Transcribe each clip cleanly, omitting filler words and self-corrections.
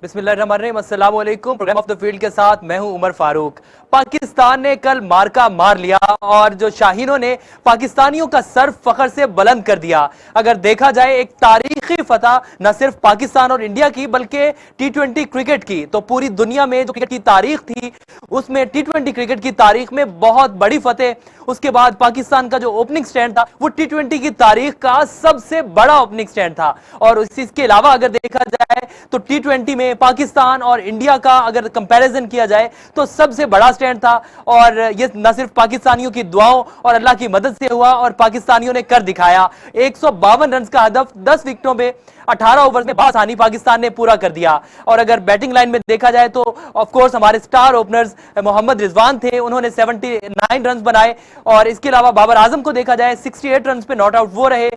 बिस्मिल्लाहिर्रहमानिर्रहीम, अस्सलाम वालेकुम। प्रोग्राम ऑफ द फील्ड के साथ मैं हूं उमर फारूक। पाकिस्तान ने कल मार्का मार लिया और जो शाहीनों ने पाकिस्तानियों का सर फखर से बुलंद कर दिया। अगर देखा जाए एक तारीखी फतह न सिर्फ पाकिस्तान और इंडिया की बल्कि टी20 क्रिकेट की, तो पूरी दुनिया में जो क्रिकेट की तारीख थी उसमें टी20 क्रिकेट की तारीख में बहुत बड़ी फतेह। उसके बाद पाकिस्तान का जो ओपनिंग स्टैंड था वो टी20 की तारीख का सबसे बड़ा ओपनिंग स्टैंड था। और इसके अलावा अगर देखा जाए तो टी20 में पाकिस्तान और इंडिया का अगर कंपैरिजन किया जाए तो सबसे बड़ा स्टैंड था। और ये न सिर्फ पाकिस्तानियों की दुआओं और अल्लाह की मदद से हुआ और पाकिस्तानियों ने कर दिखाया। 152 रन का हदफ 10 विकेटों में 18 ओवर में बआसानी पाकिस्तान ने पूरा कर दिया। और अगर बैटिंग लाइन में देखा जाए तो ऑफ कोर्स हमारे स्टार ओपनर्स मोहम्मद रिजवान थे, उन्होंने 79 रन बनाए। और इसके अलावा बाबर आजम को देखा जाए 68 रन पे नॉट आउट वो रहे।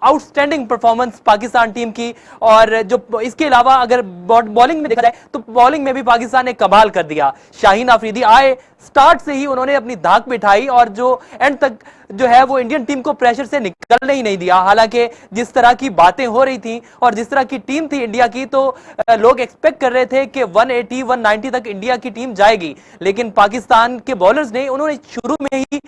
आउटस्टैंडिंग परफॉर्मेंस पाकिस्तान टीम की। और जो इसके अलावा अगर बॉलिंग में देखा जाए तो बॉलिंग में भी पाकिस्तान ने कमाल कर दिया। शाहीन अफरीदी आए, स्टार्ट से ही उन्होंने अपनी धाक बिठाई और जो एंड तक जो है वो इंडियन टीम को प्रेशर से निकलने ही नहीं दिया। हालांकि जिस तरह की बातें हो रही थी और जिस तरह की टीम थी इंडिया की, तो लोग एक्सपेक्ट कर रहे थे कि 180 190 तक इंडिया की टीम जाएगी। लेकिन पाकिस्तान के बॉलर्स ने उन्होंने शुरू में ही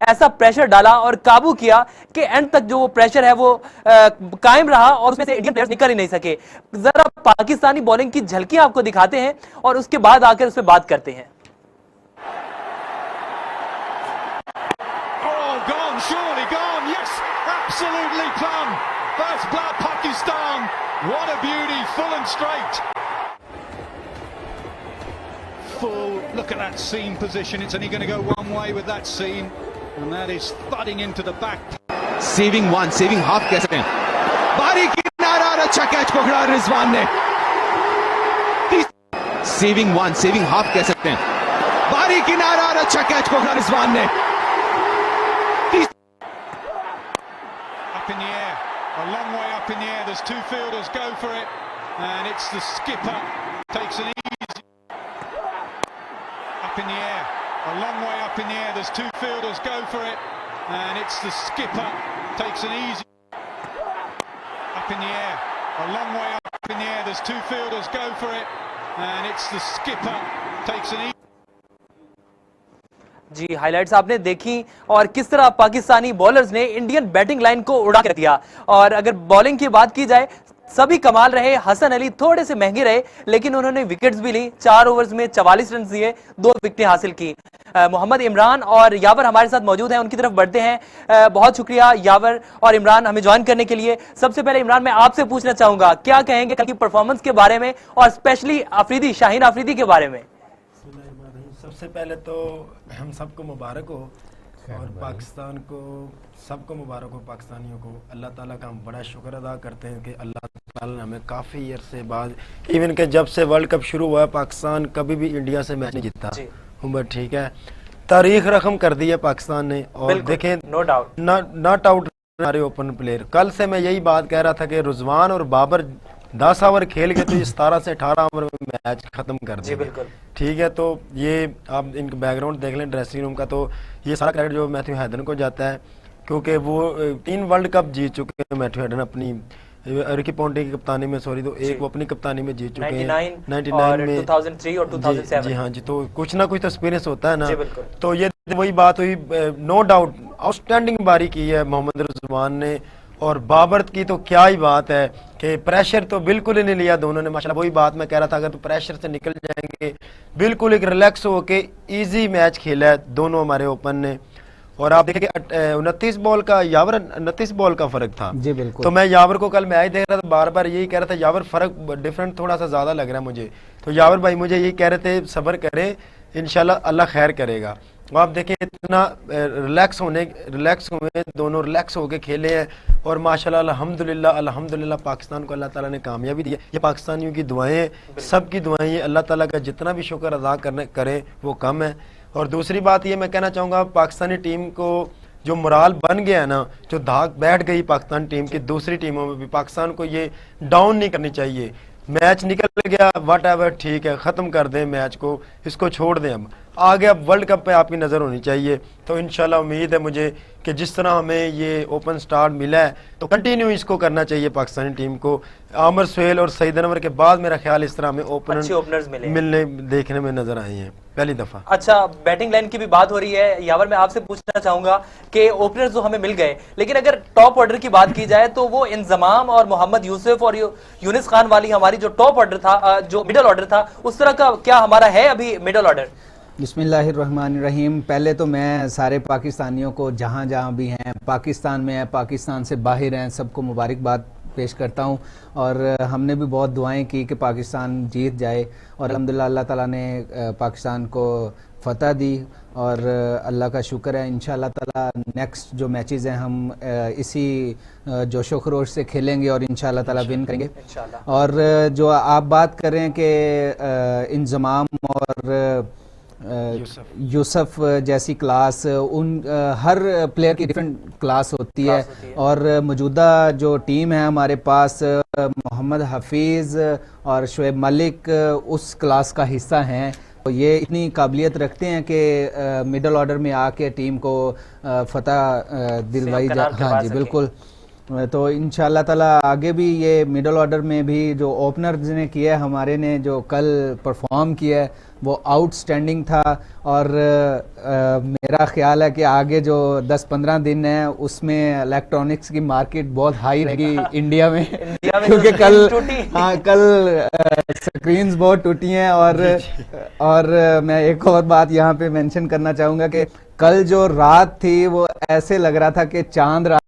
ऐसा प्रेशर डाला और काबू किया कि एंड तक जो वो प्रेशर है वो कायम रहा और उसमें से इंडियन प्लेयर्स निकल ही नहीं सके। जरा पाकिस्तानी बॉलिंग की झलकियां आपको दिखाते हैं और उसके बाद आकर उस पर बात करते हैं। Surely gone, yes, absolutely plumb. First blood Pakistan, what a beauty, full and straight. Full, look at that seam position, it's only going to go one way with that seam, and that is thudding into the back. Saving one, saving half कह सकते हैं। बारी किनारा, अच्छा catch पकड़ा रिजवान ने। Saving one, saving half कह सकते हैं। बारी किनारा, अच्छा कैच पकड़ा रिजवान ने। Up in the air, a long way up in the air, there's two fielders, go for it, and it's the skipper, takes an easy, up in the air, a long way up in the air, there's two fielders, go for it, and it's the skipper, takes an easy, up in the air, a long way up in the air, there's two fielders, go for it, and it's the skipper, takes an easy. जी, highlights आपने देखी और किस तरह Pakistani bowlers ने Indian batting line को उड़ा कर दिया। और अगर बॉलिंग की बात की जाए सभी कमाल रहे। हसन अली थोड़े से महंगे रहे लेकिन उन्होंने विकेट्स भी ली। 4 ओवर्स में 44 रन दिए, 2 विकेटें हासिल की। मोहम्मद इमरान और यावर हमारे साथ मौजूद हैं, उनकी तरफ बढ़ते हैं। बहुत शुक्रिया यावर और इमरान हमें ज्वाइन करने के लिए। सबसे पहले इमरान मैं आपसे पूछना चाहूंगा क्या कहेंगे कल की परफॉर्मेंस के बारे में और स्पेशली अफरीदी, शाहीन अफरीदी के बारे में। सबसे पहले तो हम सबको मुबारक हो और पाकिस्तान को सबको मुबारक हो। पाकिस्तानियों को अल्लाह ताला का हम बड़ा शुक्र अदा करते हैं कि अल्लाह ताला ने हमें काफ़ी अरसे बाद, इवन के जब से वर्ल्ड कप शुरू हुआ है पाकिस्तान कभी भी इंडिया से मैच नहीं जीता। उम्र ठीक है, तारीख रकम कर दी है पाकिस्तान ने। और देखें नो डाउट नॉट आउट हमारे ओपन प्लेयर। कल से मैं यही बात कह रहा था कि रुजवान और बाबर 10 ओवर खेल के तो ये 17 से 18 ओवर में मैच खत्म कर दिया। ठीक है, तो ये आप इनका बैकग्राउंड देख लें ड्रेसिंग रूम का, तो ये सारा क्रेडिट जो मैथ्यू हैडन को जाता है क्योंकि वो 3 वर्ल्ड कप जीत चुके हैं मैथ्यू हैडन अपनी रिकी पॉन्टिंग की कप्तानी में। सॉरी, तो एक वो अपनी कप्तानी में जीत चुके हैं 99 में, 2003 और 2007। जी हाँ जी, तो कुछ ना कुछ तो एक्सपीरियंस होता है ना। तो ये वही बात हुई, नो डाउट आउटस्टैंडिंग बारी की है मोहम्मद रिजवान ने। और बाबर की तो क्या ही बात है कि प्रेशर तो बिल्कुल ही नहीं लिया दोनों ने माशाल्लाह। वही बात मैं कह रहा था, अगर तो प्रेशर से निकल जाएंगे बिल्कुल एक रिलैक्स होके इजी मैच खेला है दोनों हमारे ओपन ने। और आप देखिए 29 बॉल का यावर 29 बॉल का फर्क था। जी बिल्कुल। तो मैं यावर को कल मैच देख रहा था, बार बार यही कह रहा था यावर फर्क डिफरेंट थोड़ा सा ज्यादा लग रहा है मुझे। तो यावर भाई मुझे यही कह रहे थे सब्र करें, इंशाल्लाह अल्लाह खैर करेगा। आप देखें इतना रिलैक्स हुए, दोनों रिलैक्स होके खेले हैं और माशाल्लाह अल्हम्दुलिल्लाह पाकिस्तान को अल्लाह ताला ने कामयाबी दी है। ये पाकिस्तानियों की दुआएं, सबकी दुआएं, अल्लाह ताला का जितना भी शुक्र अदा करें वो कम है। और दूसरी बात ये मैं कहना चाहूँगा, पाकिस्तानी टीम को जो मोराल बन गया है ना, जो धाक बैठ गई पाकिस्तान टीम की दूसरी टीमों में भी, पाकिस्तान को ये डाउन नहीं करनी चाहिए। मैच निकल गया वट एवर, ठीक है, ख़त्म कर दें मैच को, इसको छोड़ दें। आगे अब वर्ल्ड कप पे आपकी नज़र होनी चाहिए। तो इंशाल्लाह उम्मीद है मुझे कि जिस तरह हमें ये ओपन स्टार्ट मिला है तो कंटिन्यू इसको करना चाहिए पाकिस्तानी टीम को। आमर सुहेल और सईद अनवर के बाद मेरा ख्याल इस तरह हमें ओपनर्स मिलने देखने में नजर आए हैं पहली दफा। अच्छा, बैटिंग लाइन की भी बात हो रही है यावर, मैं आपसे पूछना चाहूंगा कि ओपनर्स जो हमें मिल गए, लेकिन अगर टॉप ऑर्डर की बात की जाए तो वो इंजमाम और मोहम्मद यूसुफ और यूनिस खान वाली हमारी जो टॉप ऑर्डर था, जो मिडल ऑर्डर था, उस तरह का क्या हमारा है अभी मिडल ऑर्डर? बिस्मिल्लाहिर्रहमानिर्रहीम। पहले तो मैं सारे पाकिस्तानियों को जहाँ जहाँ भी हैं, पाकिस्तान में हैं, पाकिस्तान से बाहर हैं, सबको मुबारकबाद पेश करता हूँ। और हमने भी बहुत दुआएं की कि पाकिस्तान जीत जाए और अल्हम्दुलिल्लाह अल्लाह ताला ने पाकिस्तान को फतह दी और अल्लाह का शुक्र है। इंशाअल्लाह ताला नेक्स्ट जो मैचेस हैं हम इसी जोशो खरोश से खेलेंगे और इंशाअल्लाह ताला विन करेंगे। और जो आप बात कर रहे हैं कि इंजमाम और यूसुफ जैसी क्लास, उन हर प्लेयर की डिफरेंट क्लास होती है। और मौजूदा जो टीम है हमारे पास, मोहम्मद हफीज़ और शुएब मलिक उस क्लास का हिस्सा हैं। तो ये इतनी काबिलियत रखते हैं कि मिडल ऑर्डर में आके टीम को फतह दिलवाई जा। हाँ जी बिल्कुल। तो इंशाअल्लाह ताला आगे भी ये मिडल ऑर्डर में भी जो ओपनर्स ने किया है, हमारे ने जो कल परफॉर्म किया है वो आउटस्टैंडिंग था। और मेरा ख्याल है कि आगे जो 10-15 दिन है उसमें इलेक्ट्रॉनिक्स की मार्केट बहुत हाई रहेगी इंडिया में क्योंकि कल स्क्रीन्स बहुत टूटी हैं। और मैं एक और बात यहाँ पे मेंशन करना चाहूँगा कि कल जो रात थी वो ऐसे लग रहा था कि चांद रात,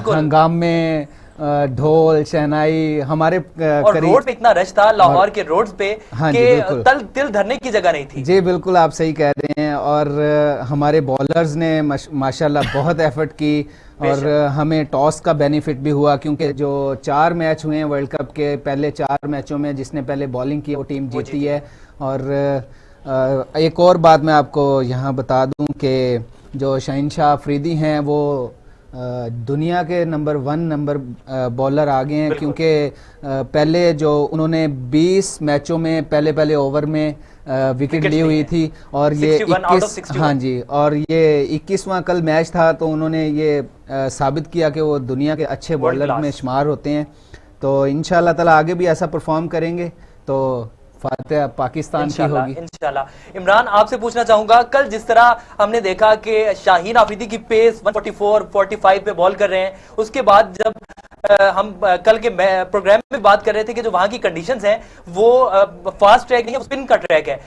हंगामे, ढोल शहनाई हमारे और रोड पे इतना रश था लाहौर के रोड्स पे कि तिल धरने की जगह नहीं थी। जी बिल्कुल, आप सही कह रहे हैं। और हमारे बॉलर्स ने माशाल्लाह बहुत एफर्ट की और हमें टॉस का बेनिफिट भी हुआ क्योंकि जो 4 मैच हुए हैं वर्ल्ड कप के, पहले 4 मैचों में जिसने पहले बॉलिंग की वो टीम जीती है। और एक और बात मैं आपको यहाँ बता दूँ कि जो शहनशाह अफरीदी हैं वो दुनिया के नंबर 1 बॉलर आ गए हैं क्योंकि पहले जो उन्होंने 20 मैचों में पहले ओवर में विकेट ली हुई थी और ये 21, हाँ जी, और ये 21वां कल मैच था तो उन्होंने ये साबित किया कि वो दुनिया के अच्छे बॉलर में शुमार होते हैं। तो इंशाल्लाह ताला आगे भी ऐसा परफॉर्म करेंगे तो फातिहा पाकिस्तान की होगी इंशाल्लाह। इमरान, आपसे पूछना चाहूंगा, कल जिस तरह हमने देखा कि शाहीन आफरीदी की पेस 144-45 पे बॉल कर रहे हैं, उसके बाद जब हम कल के प्रोग्राम में बात कर रहे थे कि जो वहां की कंडीशंस हैं वो फास्ट ट्रैक नहीं है, स्पिन का ट्रैक है,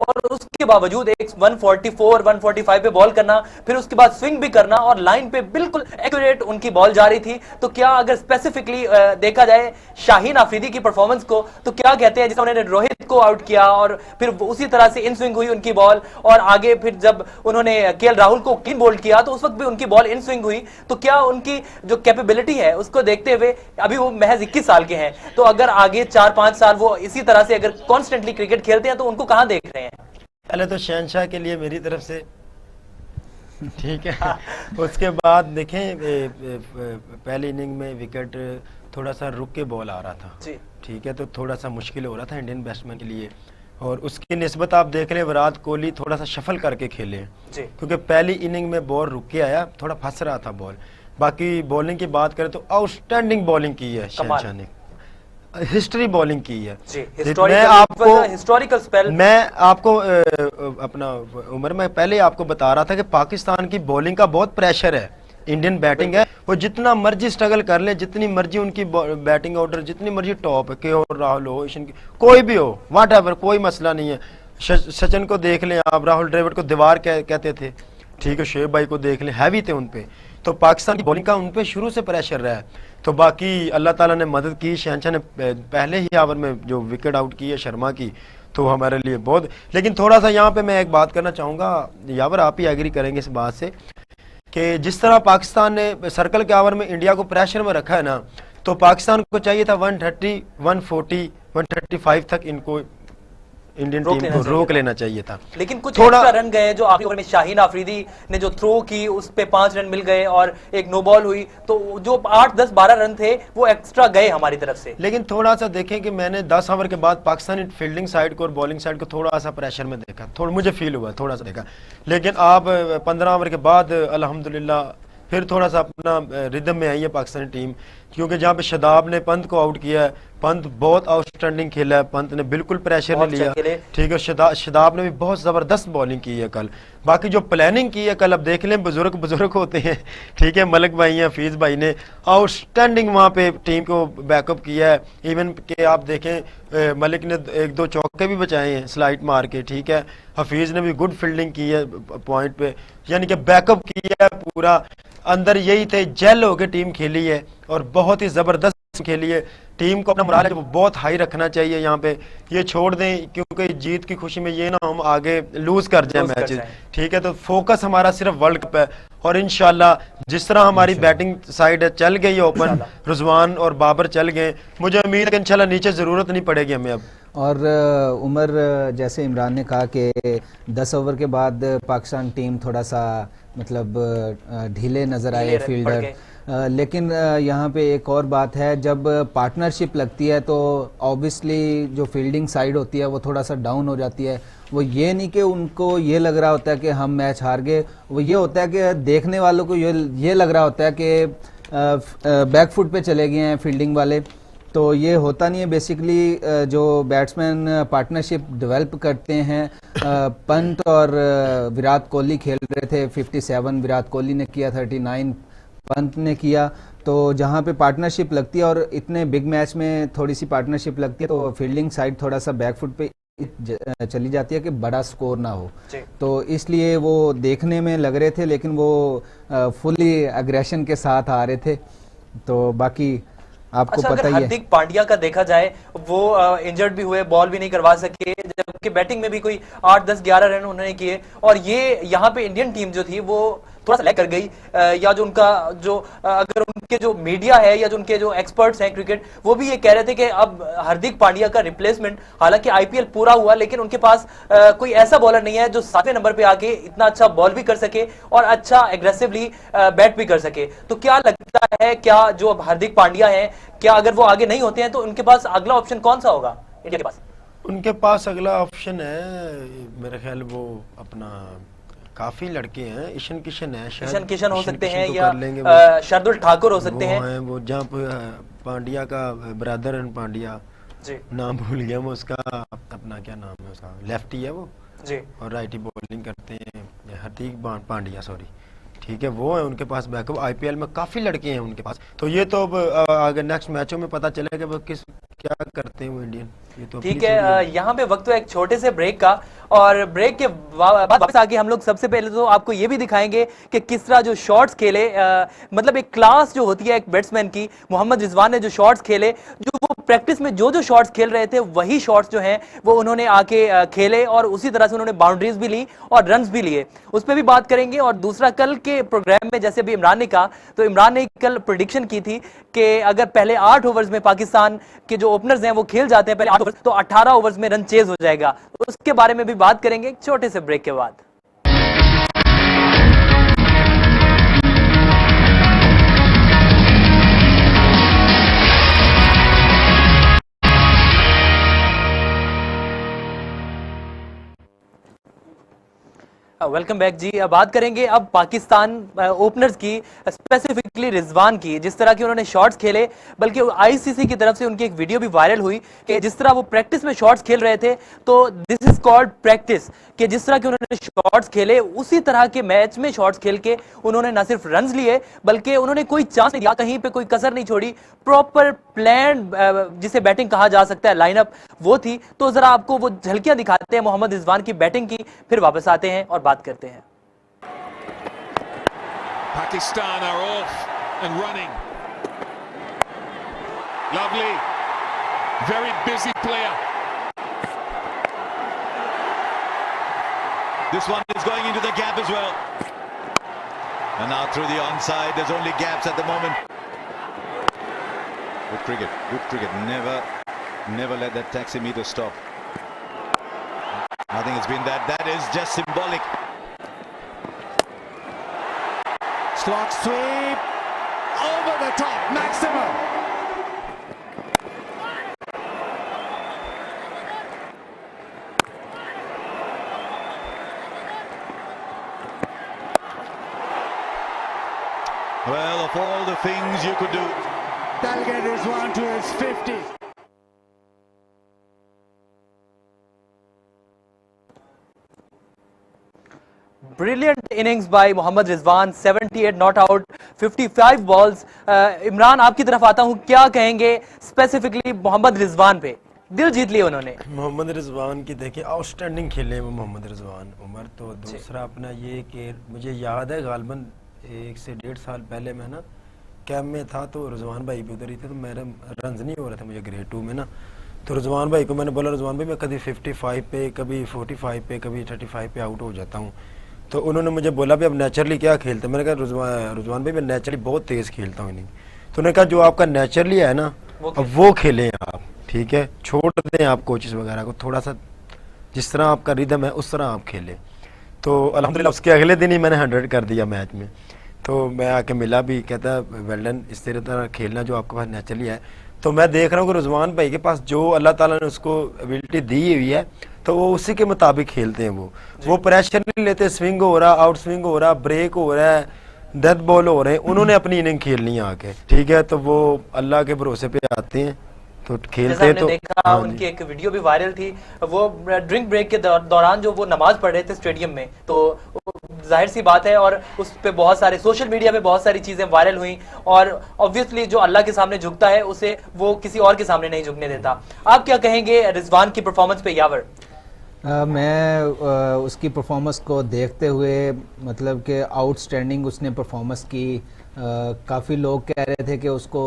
और उसके बावजूद एक 144-145 पे बॉल करना, फिर उसके बाद स्विंग भी करना और लाइन पे बिल्कुल एक्यूरेट उनकी बॉल जा रही थी। तो क्या अगर स्पेसिफिकली देखा जाए शाहीन आफरीदी की परफॉर्मेंस को, तो क्या कहते हैं जिस उन्होंने रोहित को आउट किया और फिर उसी तरह से इन स्विंग हुई उनकी बॉल, और आगे फिर जब उन्होंने केएल राहुल को क्लीन बोल्ड किया तो उस वक्त भी उनकी बॉल इन स्विंग हुई। तो क्या उनकी जो कैपेबिलिटी है उसको देखते हुए, अभी वो महज 21 साल के हैं, तो अगर आगे 4-5 साल वो इसी तरह से अगर कॉन्स्टेंटली क्रिकेट खेलते हैं तो उनको कहां देख रहे हैं? पहले तो शहनशाह के लिए मेरी तरफ से ठीक है। उसके बाद देखें पहली इनिंग में विकेट थोड़ा सा रुक के बॉल आ रहा था, ठीक है, तो थोड़ा सा मुश्किल हो रहा था इंडियन बैट्समैन के लिए। और उसकी निस्बत आप देख लें विराट कोहली थोड़ा सा शफल करके खेले क्योंकि पहली इनिंग में बॉल रुक के आया, थोड़ा फंस रहा था बॉल। बाकी बॉलिंग की बात करें तो आउटस्टैंडिंग बॉलिंग की है शहनशाह ने, हिस्ट्री बॉलिंग की है। मैं आपको अपना उम्र में पहले आपको बता रहा था कि पाकिस्तान की बॉलिंग का बहुत प्रेशर है, इंडियन बैटिंग है, वो जितना मर्जी स्ट्रगल कर ले, जितनी मर्जी उनकी बैटिंग ऑर्डर जितनी मर्जी टॉप है, केएल राहुल हो, कोई भी हो, व्हाट एवर, कोई मसला नहीं है। सचिन को देख लें आप, राहुल द्रविड़ को दीवार कहते थे, ठीक है, शोएब भाई को देख लें, हैवी थे उनपे। तो पाकिस्तान की बॉलिंग का उनपे शुरू से प्रेशर रहा है। तो बाकी अल्लाह ताला ने मदद की, शहनशाह ने पहले ही ओवर में जो विकेट आउट की है शर्मा की, तो हमारे लिए बहुत। लेकिन थोड़ा सा यहाँ पे मैं एक बात करना चाहूँगा, यावर आप ही एग्री करेंगे इस बात से कि जिस तरह पाकिस्तान ने सर्कल के ओवर में इंडिया को प्रेशर में रखा है ना, तो पाकिस्तान को चाहिए था 130, 140, 135 तक इंडियन रोक टीम लेना को चाहिए रोक था। लेना चाहिए था। लेकिन कुछ थोड़ा एक्स्ट्रा रन गए जो आखिरी ओवर में शाहीन आफरीदी ने जो थ्रो की उस पे 5 रन मिल गए और एक नो बॉल हुई, तो जो 8 10 12 रन थे वो एक्स्ट्रा गए हमारी तरफ से। लेकिन थोड़ा सा देखें कि मैंने 10 ओवर के बाद पाकिस्तानी फील्डिंग साइड को और बॉलिंग साइड को थोड़ा सा प्रेशर में देखा, थोड़ा मुझे फील हुआ, थोड़ा सा देखा। लेकिन आप 15 ओवर के बाद अल्हम्दुलिल्लाह फिर थोड़ा सा अपना रिदम में आई है पाकिस्तानी टीम, क्योंकि जहाँ पे शदाब ने पंत को आउट किया है, पंत बहुत आउटस्टैंडिंग खेला है, पंत ने बिल्कुल प्रेशर नहीं लिया, ठीक है। शदाब ने भी बहुत ज़बरदस्त बॉलिंग की है कल। बाकी जो प्लानिंग की है कल, अब देख लें, बुजुर्ग होते हैं, ठीक है। मलिक भाई हैं, हफीज़ भाई ने आउटस्टैंडिंग वहाँ पे टीम को बैकअप किया है। इवन के आप देखें मलिक ने 1-2 चौके भी बचाए हैं स्लाइड मार के, ठीक है। हफीज़ ने भी गुड फील्डिंग की है पॉइंट पे, यानी कि बैकअप किया है पूरा। अंदर यही थे, जेल होकर टीम खेली है और बहुत ही ज़बरदस्त खेली है। टीम को अपना मोराल है वो बहुत हाई रखना चाहिए यहाँ पे, ये छोड़ दें, क्योंकि जीत की खुशी में ये ना हम आगे लूज कर जाए मैचेस, ठीक है। तो फोकस हमारा सिर्फ वर्ल्ड कप है और इंशाल्लाह जिस तरह हमारी बैटिंग साइड है चल गई है ओपन, रुजवान और बाबर चल गए, मुझे उम्मीद है कि इंशाल्लाह नीचे ज़रूरत नहीं पड़ेगी हमें अब। और उमर, जैसे इमरान ने कहा कि 10 ओवर के बाद पाकिस्तान टीम थोड़ा सा मतलब ढीले नज़र आए फील्डर, लेकिन यहाँ पे एक और बात है, जब पार्टनरशिप लगती है तो ऑब्वियसली जो फील्डिंग साइड होती है वो थोड़ा सा डाउन हो जाती है। वो ये नहीं कि उनको ये लग रहा होता है कि हम मैच हार गए, वो ये होता है कि देखने वालों को ये लग रहा होता है कि बैकफुट पे चले गए हैं फील्डिंग वाले। तो ये होता नहीं है। बेसिकली जो बैट्समैन पार्टनरशिप डेवलप करते हैं, पंत और विराट कोहली खेल रहे थे, 57 विराट कोहली ने किया, 39 पंत ने किया। तो जहाँ पे पार्टनरशिप लगती है और इतने बिग मैच में थोड़ी सी पार्टनरशिप लगती है तो फील्डिंग साइड थोड़ा सा बैकफुट पे चली जाती है कि बड़ा स्कोर ना हो। तो इसलिए वो देखने में लग रहे थे, लेकिन वो फुली एग्रेशन के साथ आ रहे थे। तो बाकी आपको पता ही है। हार्दिक पांड्या का देखा जाए, वो इंजर्ड भी हुए, बॉल भी नहीं करवा सके, जबकि बैटिंग में भी कोई 8 10 11 रन उन्होंने किए। और ये यहाँ पे इंडियन टीम जो थी वो थोड़ा सा लैग कर गई, या जो उनका जो अगर उनके जो मीडिया है या जो उनके जो एक्सपर्ट्स हैं क्रिकेट, वो भी ये कह रहे थे कि अब हार्दिक पांड्या का रिप्लेसमेंट, हालांकि आईपीएल पूरा हुआ लेकिन उनके पास कोई ऐसा बॉलर नहीं है जो 7वें नंबर पे आके इतना अच्छा बॉल भी कर सके और अच्छा एग्रेसिवली बैट भी कर सके। तो क्या लगता है, क्या जो अब हार्दिक पांड्या है, क्या अगर वो आगे नहीं होते हैं तो उनके पास अगला ऑप्शन कौन सा होगा इंडिया के पास? उनके पास अगला ऑप्शन है मेरे ख्याल, वो अपना काफी लड़के हैं, ईशान किशन है, ईशान किशन हो सकते हैं, या शार्दुल ठाकुर हो सकते हैं। वो जहाँ पे पांड्या का ब्रदर है, पांड्या जी नाम भूल गया मैं उसका, अपना क्या नाम है उसका, लेफ्टी है वो जी, और राइटी बॉलिंग करते हैं, हार्दिक पांड्या, सॉरी, ठीक है। वो है उनके पास बैकअप, आईपीएल में काफी लड़के हैं उनके पास। तो ये तो अब अगर नेक्स्ट मैचों में पता चलेगा वो किस क्या करते हैं वो इंडियन। ये तो ठीक है, यहाँ पे वक्त तो एक छोटे से ब्रेक का, और ब्रेक के बाद वापस आके हम लोग सबसे पहले तो आपको ये भी दिखाएंगे कि किस तरह जो शॉट्स खेले, मतलब एक क्लास जो होती है एक बैट्समैन की, मोहम्मद रिजवान ने जो शॉट्स खेले, जो वो प्रैक्टिस में जो शॉट्स खेल रहे थे वही शॉट्स जो हैं वो उन्होंने आके खेले और उसी तरह से उन्होंने बाउंड्रीज भी ली और रन्स भी लिए, उस पर भी बात करेंगे। और दूसरा, कल के प्रोग्राम में जैसे अभी इमरान ने कहा, तो इमरान ने कल प्रेडिक्शन की थी कि अगर पहले 8 ओवर्स में पाकिस्तान के जो ओपनर्स हैं वो खेल जाते हैं पहले 8 ओवर्स, तो 18 ओवर्स में रन चेज हो जाएगा। तो उसके बारे में भी बात करेंगे एक छोटे से ब्रेक के बाद। वेलकम बैक जी। अब बात करेंगे अब पाकिस्तान ओपनर्स की, स्पेसिफिकली रिजवान की, जिस तरह के उन्होंने शॉट्स खेले, बल्कि आईसीसी की तरफ से उनकी एक वीडियो भी वायरल हुई कि जिस तरह वो प्रैक्टिस में शॉट्स खेल रहे थे, तो दिस इज कॉल्ड प्रैक्टिस, कि जिस तरह के उन्होंने शॉट्स खेले उसी तरह के मैच में शॉट्स खेल के उन्होंने न सिर्फ रन लिए बल्कि उन्होंने कोई चांस नहीं दिया, कहीं पे कोई कसर नहीं छोड़ी, प्रॉपर प्लान जिसे बैटिंग कहा जा सकता है लाइनअप वो थी। तो जरा आपको वो झलकियां दिखाते हैं मोहम्मद रिजवान की बैटिंग की, फिर वापस आते हैं और बात करते हैं। Pakistan are off and running. Lovely, very busy player. This one is going into the gap as well. And now through the onside, there's only gaps at the moment. Good cricket, good cricket. Never let that taximeter stop. I think it's been that. That is just symbolic. Slot sweep over the top, maximum. Well, of all the things you could do. That'll get Rizwan to his 50. Brilliant innings by Mohammad Rizwan, 78 not out, 55 balls. Imran आपकी तरफ आता हूं, क्या कहेंगे specifically Mohammad Rizwan पे? दिल जीत लिए उन्होंने। मोहम्मद रिजवान की देखिए आउटस्टैंडिंग खेले वो मोहम्मद रिजवान। उमर तो दूसरा अपना ये कि मुझे याद है गालबन 1 से 1.5 साल पहले मैं ना कैंप में था तो रिजवान भाई भी उधर ही थे, तो मेरे रन नहीं हो रहे थे मुझे ग्रेड 2 में ना, तो रिजवान भाई को मैंने बोला रिजवान भाई मैं कभी 55 पे, कभी 45 पे, कभी 35 पे आउट हो जाता हूँ। तो उन्होंने मुझे बोला भी अब नेचुरली क्या खेलते हैं, मैंने कहा रिजवान भाई मैं नेचुरली बहुत तेज़ खेलता हूँ इनिंग। तो उन्होंने कहा जो आपका नेचुरली है ना अब वो खेलें आप, ठीक है, छोड़ दें आप कोचेस वगैरह को, थोड़ा सा जिस तरह आपका रिदम है उस तरह आप खेलें। तो अल्हम्दुलिल्लाह उसके अगले दिन ही मैंने 100 कर दिया मैच में। तो मैं आके मिला भी, कहता वेल डन, इस तरह खेलना जो आपके पास नेचुरली है। तो मैं देख रहा हूँ कि रिजवान भाई के पास जो अल्लाह ताला ने उसको एबिलिटी दी हुई है तो वो उसी के मुताबिक खेलते हैं। वो प्रेशर नहीं लेते, स्विंग हो रहा, आउट स्विंग हो रहा, ब्रेक हो रहा है, डेथ बॉल हो रहे हैं, उन्होंने अपनी इनिंग खेलनी है आके, ठीक है। तो वो अल्लाह के भरोसे पे आते हैं तो खेलते हैं। तो देखा हाँ उनकी एक वीडियो भी वायरल थी, वो ड्रिंक ब्रेक के दौरान जो वो नमाज पढ़ रहे थे स्टेडियम में, तो जाहिर सी बात है और उस पे बहुत सारे सोशल मीडिया पे बहुत सारी चीजें वायरल हुई, और ऑब्वियसली जो अल्लाह के सामने झुकता है उसे वो किसी और के सामने नहीं झुकने देता। आप क्या कहेंगे रिजवान की परफॉर्मेंस पे यावर? मैं उसकी परफॉर्मेंस को देखते हुए मतलब कि आउटस्टैंडिंग उसने परफॉर्मेंस की। काफ़ी लोग कह रहे थे कि उसको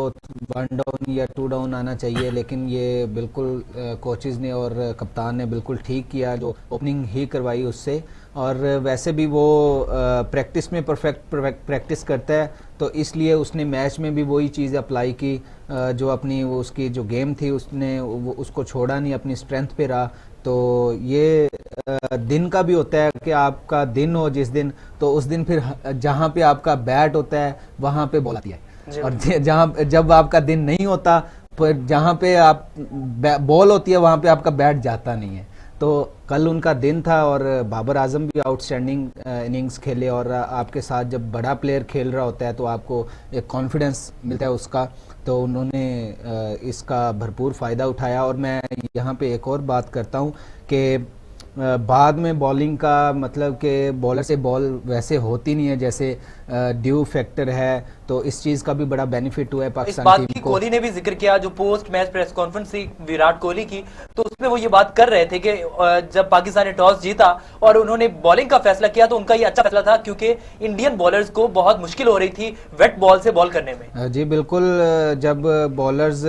1 डाउन या 2 डाउन आना चाहिए, लेकिन ये बिल्कुल कोचेज़ ने और कप्तान ने बिल्कुल ठीक किया जो ओपनिंग ही करवाई उससे। और वैसे भी वो प्रैक्टिस में परफेक्ट प्रैक्टिस करता है, तो इसलिए उसने मैच में भी वही चीज़ अप्लाई की जो अपनी उसकी जो गेम थी उसने उसको छोड़ा नहीं, अपनी स्ट्रेंथ पे रहा। तो ये दिन का भी होता है कि आपका दिन हो जिस दिन, तो उस दिन फिर जहाँ पे आपका बैट होता है वहाँ पे बॉल आती है, और जब आपका दिन नहीं होता फिर जहाँ पे आप बॉल होती है वहाँ पे आपका बैट जाता नहीं है। तो कल उनका दिन था और बाबर आजम भी आउटस्टैंडिंग इनिंग्स खेले, और आपके साथ जब बड़ा प्लेयर खेल रहा होता है तो आपको एक कॉन्फिडेंस मिलता है उसका, तो उन्होंने इसका भरपूर फ़ायदा उठाया। और मैं यहाँ पे एक और बात करता हूँ कि बाद में बॉलिंग का मतलब कि बॉलर से बॉल वैसे होती नहीं है जैसे ड्यू फैक्टर है, तो इस चीज़ का भी बड़ा बेनिफिट हुआ है पाकिस्तान टीम को। कोहली ने भी जिक्र किया जो पोस्ट मैच प्रेस कॉन्फ्रेंस थी विराट कोहली की, तो उसमें वो ये बात कर रहे थे कि जब पाकिस्तान ने टॉस जीता और उन्होंने बॉलिंग का फैसला किया तो उनका ये अच्छा फैसला था, क्योंकि इंडियन बॉलर्स को बहुत मुश्किल हो रही थी वेट बॉल से बॉल करने में। जी बिल्कुल, जब बॉलर्स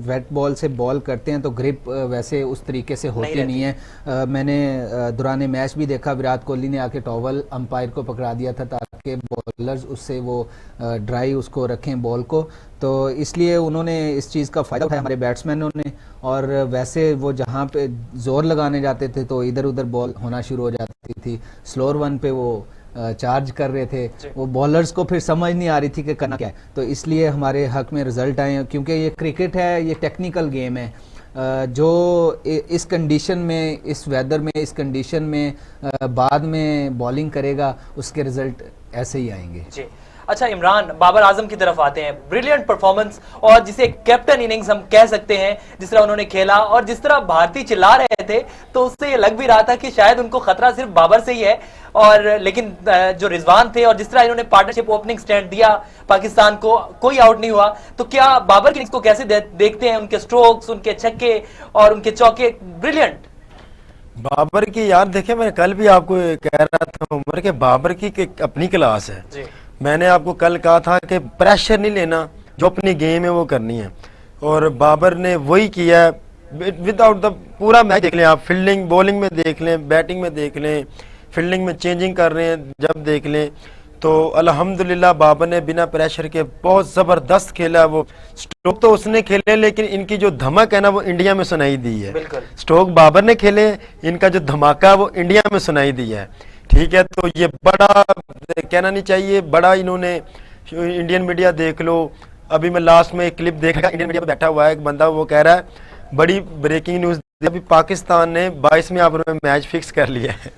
वेट बॉल से बॉल करते हैं तो ग्रिप वैसे उस तरीके से होती नहीं है। मैंने दौरान मैच भी देखा विराट कोहली ने आके टॉवल अंपायर को पकड़ा दिया था ताकि बॉलर्स उससे वो ड्राई उसको रखें बॉल को, तो इसलिए उन्होंने इस चीज़ का फ़ायदा उठाया हमारे बैट्समैनों ने। और वैसे वो जहाँ पे जोर लगाने जाते थे तो इधर उधर बॉल होना शुरू हो जाती थी, स्लोअर वन पे वो चार्ज कर रहे थे, वो बॉलर्स को फिर समझ नहीं आ रही थी कि करना क्या है। तो इसलिए हमारे हक में रिजल्ट आए, क्योंकि ये क्रिकेट है, ये टेक्निकल गेम है। जो इस कंडीशन में, इस वेदर में, इस कंडीशन में बाद में बॉलिंग करेगा उसके रिजल्ट ऐसे ही आएंगे। जी अच्छा इमरान, बाबर आजम की तरफ आते हैं। ब्रिलियंट परफॉर्मेंस, और जिसे कैप्टन इनिंग्स हम कह सकते हैं, जिस तरह उन्होंने खेला और जिस तरह भारतीय चिल्ला रहे थे तो उससे ये लग भी रहा था कि शायद उनको खतरा सिर्फ बाबर से ही है। और लेकिन जो रिजवान थे और जिस तरह इन्होंने पार्टनरशिप ओपनिंग स्टैंड दिया पाकिस्तान को, कोई आउट नहीं हुआ। तो क्या बाबर की इनिंग्स को कैसे देखते हैं, उनके स्ट्रोक्स, उनके छक्के और उनके चौके? ब्रिलियंट बाबर की यार देखे, मैं कल भी आपको कह रहा था उमर के बाबर की अपनी क्लास है जी। मैंने आपको कल कहा था कि प्रेशर नहीं लेना, जो अपनी गेम है वो करनी है, और बाबर ने वही किया विदाउट द पूरा मैच देख लें आप, फील्डिंग बॉलिंग में देख लें, बैटिंग में देख लें, फील्डिंग में चेंजिंग कर रहे हैं जब देख लें, तो अल्हम्दुलिल्लाह बाबर ने बिना प्रेशर के बहुत ज़बरदस्त खेला। वो स्टोक तो उसने खेले, लेकिन इनकी जो धमक है ना वो इंडिया में सुनाई दी है। स्टोक बाबर ने खेले, इनका जो धमाका वो इंडिया में सुनाई दिया है। ठीक है, तो ये बड़ा कहना नहीं चाहिए, बड़ा इन्होंने इंडियन मीडिया देख लो। अभी मैं लास्ट में एक क्लिप देखा, इंडियन मीडिया पे बैठा हुआ है एक बंदा, वो कह रहा है बड़ी ब्रेकिंग न्यूज़, अभी पाकिस्तान ने 22वें ओवर में मैच फिक्स कर लिया है।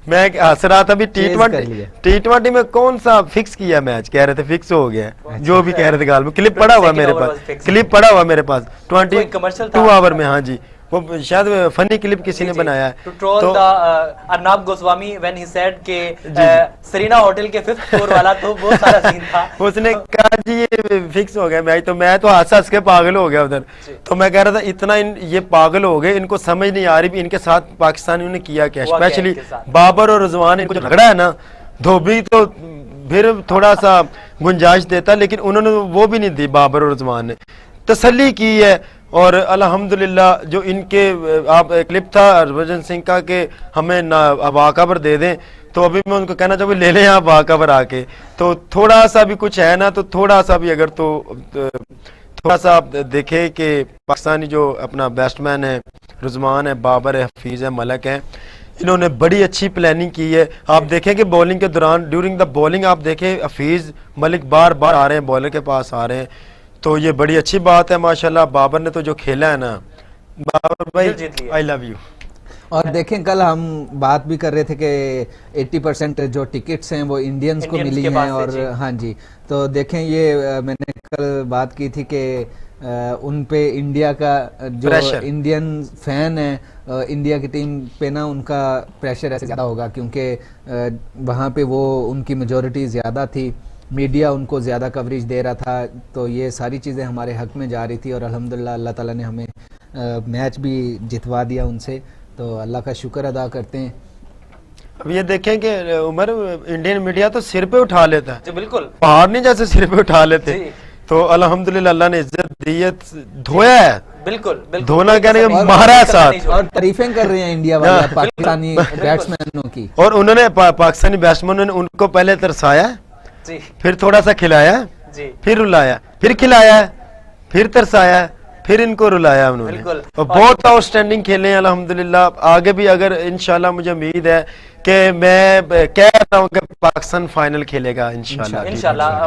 मैं हंस रहा था, अभी टी20 में कौन सा फिक्स किया मैच, कह रहे थे फिक्स हो गया। जो भी कह रहे थे गाल में, क्लिप पड़ा हुआ मेरे पास, क्लिप पड़ा हुआ मेरे पास 22 ओवर में। हाँ जी, वो शायद फनी क्लिप किसी ने बनाया है। तो Arnab Goswami when he said के सरीना होटल के 5th फ्लोर वाला, तो वो सारा सीन था। उसने कहा जी ये फिक्स हो गया मैच, तो मैं तो हंस के पागल हो गया उधर। तो मैं कह रहा था इतना ये पागल हो गए, इनको समझ नहीं आ रही इनके साथ पाकिस्तानियों ने किया क्या। स्पेशली बाबर और रिजवान, इनको जो झगड़ा है ना, धोबी तो फिर थोड़ा सा गुंजाइश देता, लेकिन उन्होंने वो भी नहीं दी। बाबर और रिजवान ने तसल्ली की है, और अल्हम्दुलिल्लाह जो इनके आप क्लिप था हरभजन सिंह का कि हमें ना वाकबर दे दें, तो अभी मैं उनको कहना चाहूँगा ले लें आप वाकबर आके। तो थोड़ा सा भी कुछ है ना, तो थोड़ा सा भी अगर तो थोड़ा सा आप देखें कि पाकिस्तानी जो अपना बैट्समैन है, रिजवान है, बाबर है, हफीज़ है, मलक है, इन्होंने बड़ी अच्छी प्लानिंग की है। आप देखें कि बॉलिंग के दौरान ड्यूरिंग द बॉलिंग आप देखें हफीज़ मलिक बार बार आ रहे हैं, बॉलर के पास आ रहे हैं, तो ये बड़ी अच्छी बात है माशाल्लाह। बाबर ने तो जो खेला है ना, बाबर भाई आई लव यू। और देखें कल हम बात भी कर रहे थे कि 80% जो टिकट्स हैं वो इंडियंस को मिली हैं, और हाँ जी, तो देखें ये मैंने कल बात की थी कि उन पे इंडिया का जो इंडियन फैन है इंडिया की टीम पे ना, उनका प्रेशर ऐसे ज़्यादा होगा क्योंकि वहाँ पे वो उनकी मेजॉरिटी ज़्यादा थी, मीडिया उनको ज़्यादा कवरेज दे रहा था, तो ये सारी चीज़ें हमारे हक में जा रही थी। और अल्हम्दुलिल्लाह अल्लाह ताला ने हमें मैच भी जितवा दिया उनसे, तो अल्लाह का शुक्र अदा करते हैं। अब ये देखें कि उमर इंडियन मीडिया तो सिर पे उठा लेता है, बिल्कुल पहाड़ नहीं जैसे सिर पे उठा लेते, तो अल्हम्दुलिल्लाह अल्लाह ने इज्जत दी है, धोया है, बिल्कुल धोना कहने मारा है साथ, और तारीफें कर रहे हैं इंडिया वाले पाकिस्तानी बैट्समैनों की। और उन्होंने पाकिस्तानी बैट्समैनों ने उनको पहले तरसाया, फिर थोड़ा सा खिलाया, फिर रुलाया, फिर खिलाया, फिर तरसाया, फिर इनको रुलाया उन्होंने, और बहुत आउटस्टैंडिंग खेले हैं अल्हम्दुलिल्लाह। आगे भी अगर इंशाल्लाह मुझे उम्मीद है कि मैं कह रहा हूँ कि पाकिस्तान फाइनल खेलेगा इंशाल्लाह,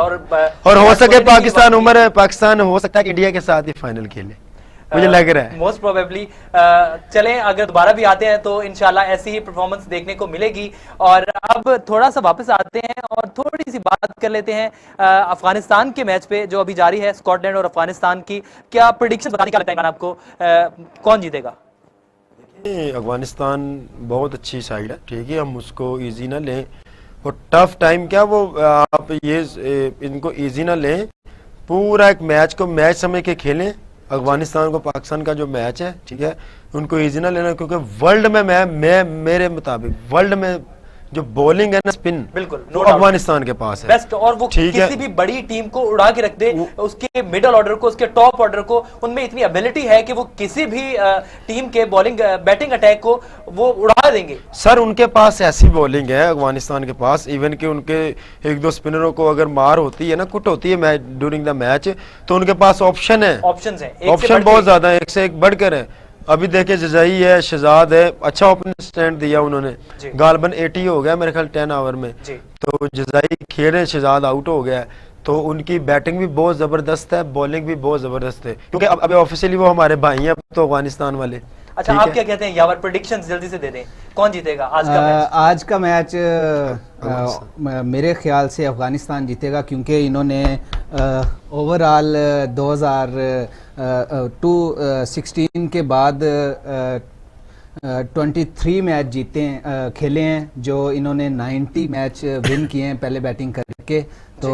और हो सके पाकिस्तान उम्र पाकिस्तान हो सकता है कि इंडिया के साथ ही फाइनल खेले, मुझे लग रहा है मोस्ट प्रोबेबली। चलें, अगर दोबारा भी आते हैं तो इंशाल्लाह ऐसी ही परफॉर्मेंस देखने को मिलेगी। और अब थोड़ा सा वापस आते हैं और थोड़ी सी बात कर लेते हैं अफगानिस्तान के मैच पे जो अभी जारी है, स्कॉटलैंड और अफगानिस्तान की। क्या प्रेडिक्शन बताने का लगता है आपको, कौन जीतेगा? अफगानिस्तान बहुत अच्छी साइड है, ठीक है, हम उसको इजी ना लें, और टफ टाइम क्या वो आप ये इनको इजी ना लें, पूरा एक मैच को मैच समझ के खेलें। अफगानिस्तान को पाकिस्तान का जो मैच है, ठीक है, उनको इजी ना लेना, क्योंकि वर्ल्ड में मैं मेरे मुताबिक वर्ल्ड में जो बॉलिंग है ना, स्पिन, बिल्कुल वो अफगानिस्तान के पास है बेस्ट, और वो किसी भी बड़ी टीम को उड़ा के रख दे, उसके मिडल ऑर्डर को, उसके टॉप ऑर्डर को, उनमें इतनी एबिलिटी है कि वो किसी भी टीम के बॉलिंग बैटिंग अटैक को वो उड़ा देंगे। सर उनके पास ऐसी बॉलिंग है अफगानिस्तान के पास, इवन कि उनके एक दो स्पिनरों को अगर मार होती है ना, कुट होती है मैच ड्यूरिंग द मैच, तो उनके पास ऑप्शन है, ऑप्शन बहुत ज्यादा है, एक से एक बढ़कर है। अभी देखे जजाई है, शहजाद है, अच्छा ओपनिंग स्टैंड दिया उन्होंने, गालबन 80 हो गया मेरे ख्याल 10 ओवर में, तो जजाई खेल रहे, शहजाद आउट हो गया, तो उनकी बैटिंग भी बहुत जबरदस्त है, बॉलिंग भी बहुत जबरदस्त है, क्योंकि अब ऑफिशियली वो हमारे भाई हैं तो अफगानिस्तान वाले। अच्छा, आप क्या कहते हैं यावर, प्रेडिक्शंस जल्दी से दे दें, कौन जीतेगा आज का मैच? आज का मैच मेरे ख्याल से अफगानिस्तान जीतेगा, क्योंकि इन्होंने ओवरऑल 2016 के बाद 23 मैच जीते हैं, खेले हैं, जो इन्होंने 90 मैच विन किए हैं पहले बैटिंग करके, तो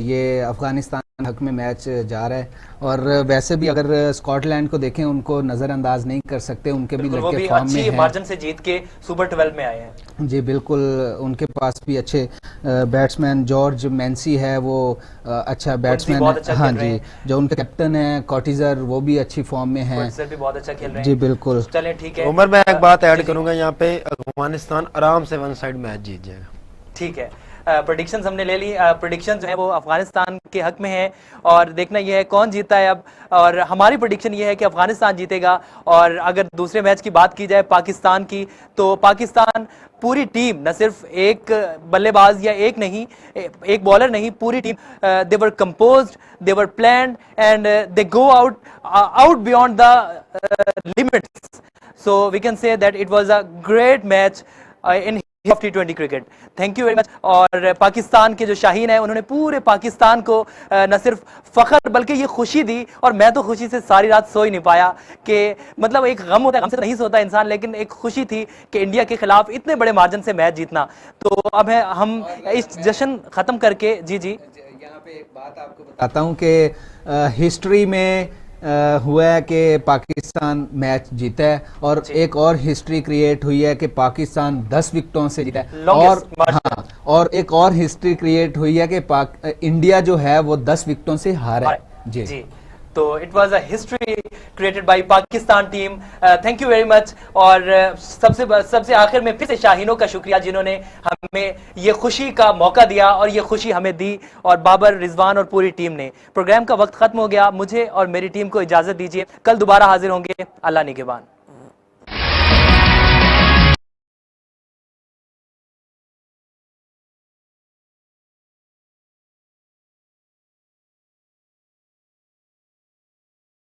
ये अफगानिस्तान हक में मैच जा रहा है। और वैसे भी अगर स्कॉटलैंड को देखें, उनको नज़रअंदाज नहीं कर सकते, उनके भी लड़के फॉर्म में हैं, मार्जिन से जीत के सुपर 12 में आए हैं। जी बिल्कुल, उनके पास भी अच्छे बैट्समैन, जॉर्ज मैंसी है वो अच्छा बैट्समैन है, हाँ जी, जो उनके कैप्टन है कॉटिजर, वो भी अच्छी फॉर्म में है, भी बहुत अच्छा खेल रहे हैं। जी बिल्कुल। चलें ठीक है उमर, मैं एक बात ऐड करूंगा यहाँ पे, अफगानिस्तान आराम से वन साइड मैच जीत जाएगा। ठीक है, प्रेडिक्शंस हमने ले ली। प्रेडिक्शन जो है वो अफगानिस्तान के हक में है और देखना यह है कौन जीता है अब। और हमारी प्रेडिक्शन ये है कि अफगानिस्तान जीतेगा। और अगर दूसरे मैच की बात की जाए पाकिस्तान की, तो पाकिस्तान पूरी टीम, न सिर्फ एक बल्लेबाज या एक नहीं, एक बॉलर नहीं, पूरी team, they were composed, they were planned and they go out beyond the limits. So we can say that it was a great match in of T20 cricket. Thank you very much. और पाकिस्तान के जो शाहीन है उन्होंने पूरे पाकिस्तान को न सिर्फ फख्र बल्कि ये खुशी दी, और मैं तो खुशी से सारी रात सो ही नहीं पाया। कि मतलब एक गम होता है, गम से तो नहीं सोता इंसान, लेकिन एक खुशी थी कि इंडिया के खिलाफ इतने बड़े मार्जिन से मैच जीतना। तो अब है हम इस जश्न खत्म करके, जी यहाँ पे एक बात आपको बताता हूँ कि हिस्ट्री में हुआ है कि पाकिस्तान मैच जीता है, और एक और हिस्ट्री क्रिएट हुई है कि पाकिस्तान 10 विकेटों से जीता है, और एक और हिस्ट्री क्रिएट हुई है कि इंडिया जो है वो 10 विकेटों से हारा है। जी। तो it was a history created by Pakistan team. Thank you very much. और सबसे आखिर में फिर से शाहीनों का शुक्रिया जिन्होंने हमें ये खुशी का मौका दिया और ये खुशी हमें दी, और बाबर, रिजवान और पूरी टीम ने। प्रोग्राम का वक्त खत्म हो गया, मुझे और मेरी टीम को इजाजत दीजिए, कल दोबारा हाजिर होंगे। अल्लाह निगहबान।